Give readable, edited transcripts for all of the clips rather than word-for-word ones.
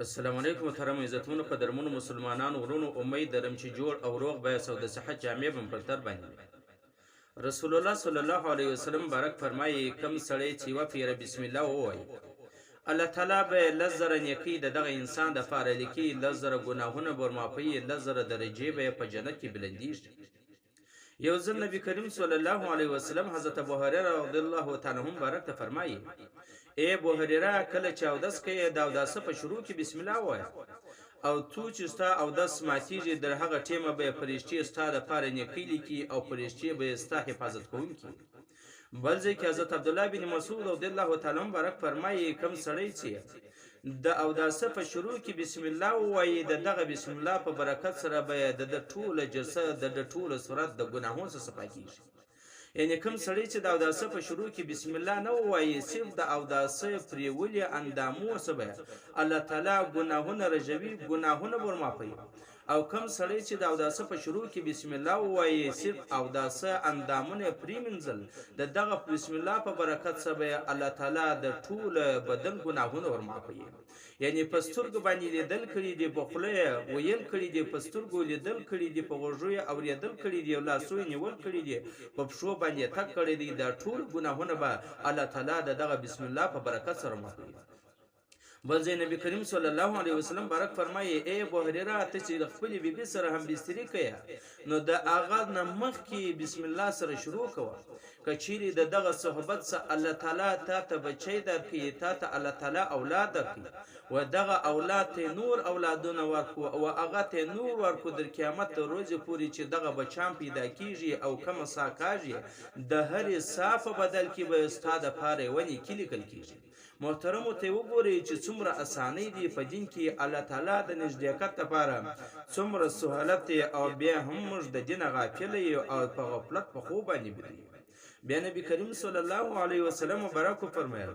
السلام علیکم محترم عزتمنو قدرمنو مسلمانانو ورونو امید لرم چې جوړ او روغ به او د صحت جامع بم پر تر باندې رسول الله صلی الله علیه وسلم بارک فرمایي کم سړی چې وفیره بسم الله ووایي الله تعالی به لزر نیکی د دغه انسان د فاره لیکي لزر ګناهونه برمافي لزر درجه به په جنت کې بلندیږي یو ځل نبی کریم صلی الله علیه وسلم حضرت ابو هريره رضی الله تعالی عنہ بارک ته فرمایي اے ابو هريره کله چې اودس کوي دا اوداسه په شروع کې بسم الله وایه او تو چې ستا اودس ماتیږي در هغه ټیمه به فرشتي ستا د پاره نیکي لیکي او فرشتي به ستا حفاظت کوونکي بل ځای کې حضرت عبدالله بن مسعود رضی الله تعالی عنہ بارک فرمایي کم سړی چې د اوداسه په شروع کې بسم الله وایي د دغه بسم الله په برکت سره به د ټوله جسد د ټوله صورت د ګناهونو څخه صفا کیږي یعنی کوم سړی چې د اوداسه په شروع کې بسم الله نه وایي صرف د اوداسه پریولي اندامو سبه الله تعالی ګناهونه رجوي ګناهونه برمافي او کم سړی چې د اوداسه په شروع کې بسم الله وایي صرف اوداسه اندامونه پریمنځل د دغه بسم الله په برکت سبه الله تعالی د ټول بدن ګناهونه ورمافي یعنی په سترګو باندې لیدل کړي دي په خوله ویل کړي دي په سترګو لیدل کړي دي په غوږو اوریدل کړي دي او لاسو نیول کړي دي په پښو باندې تک کړي دي دا ټول ګناهونه به الله تعالی دغه بسم الله په برکت سره مخوي بل ځای نبی کریم صلی الله علیه وسلم بارک فرمایي اے ابو هريره ته چې د خپل بیبي سره هم بستری کوي نو د اغاز نه مخکې بسم الله سره شروع کوه کچيري دغه صحبت سره الله تعالی ته بچی درکړي ته الله تعالی اولاد درکړي و دغه اولاد ته نور اولادونه ورکو او هغه ته نور ورکو در قیامت ورځې پورې چې دغه بچان پیدا کیږي او کوم ساکاږي د هر صاف بدل کې به استاد پاره ونی کلی کل کیږي محترم ته وګورئ چې څومره اسانۍ دي په دین کې الله تعالی د نږدېکت لپاره څومره سهولت او بیا هم موږ د دین غافل او په غفلت په خوب باندې بیا نبی کریم صلی الله علیه وسلم مبارک فرمایل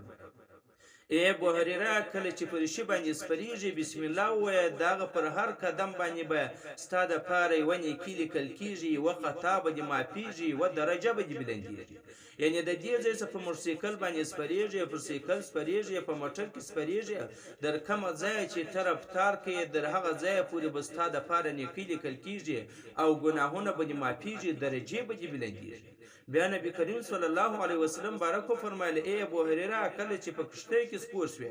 اے ابو هريره کله چې فرشي باندې سپریږي بسم الله وایه دغه پر هر قدم باندې به ستا د پاره ونی کلی کل کیږي و خطاب د مافیږي و درجه به بلندیږي یعنی د دې ځای څخه په موټرسایکل باندې سپریږي پر سایکل سپریږي په موټر کې سپریږي در کوم ځای چې طرفدار کې در هغه ځای پورې به ستا د پاره نیکلی کل کیږي او ګناهونه به مافیږي درجه به بلندیږي بیا نبی کریم صلی الله علیه وسلم بارک فرمایله ای ابو هريره کله چې په کشته سپور شوی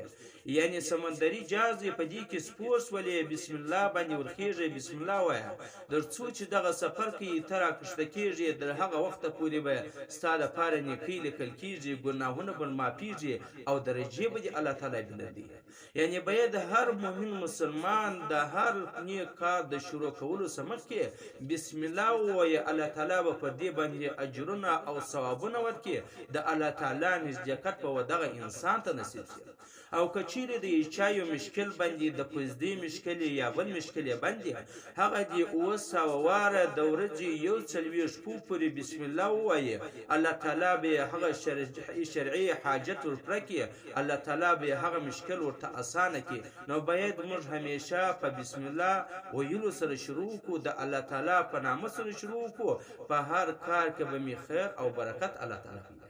یعنی سمندري جهاز په دې کې سپور ولې بسم الله باندې ورخیږي بسم الله وایه در څو چې دغه سفر کې تر کشته کېږي در هغه وخت پورې به ستاده پاره نیکی لیکل کېږي ګناهونه بل مافیږي او درجه به الله تعالی بلندي یعنی باید هر مؤمن مسلمان د هر نیک کار د شروع کولو سمخ کې بسم الله وایه الله تعالی په دې باندې اجرونه او ثوابونه ورکړي د الله تعالی نزدېکت په دغه انسان ته نصیب او کچیرې د چایو مشکل باندې د پوزدې مشکل یا بل مشکل باندې هغه دی اوس واره د ورځې یو څلوي شپو پورې بسم الله وایي الله تعالی به هغه شرعي حاجت ورکړي الله تعالی به هغه مشکل ورته اسانه کړي نو باید موږ همیشه په بسم الله ویلو سره شروع کو د الله تعالی په نامه سره شروع کو په هر کار کې به می خیر او برکت الله تعالی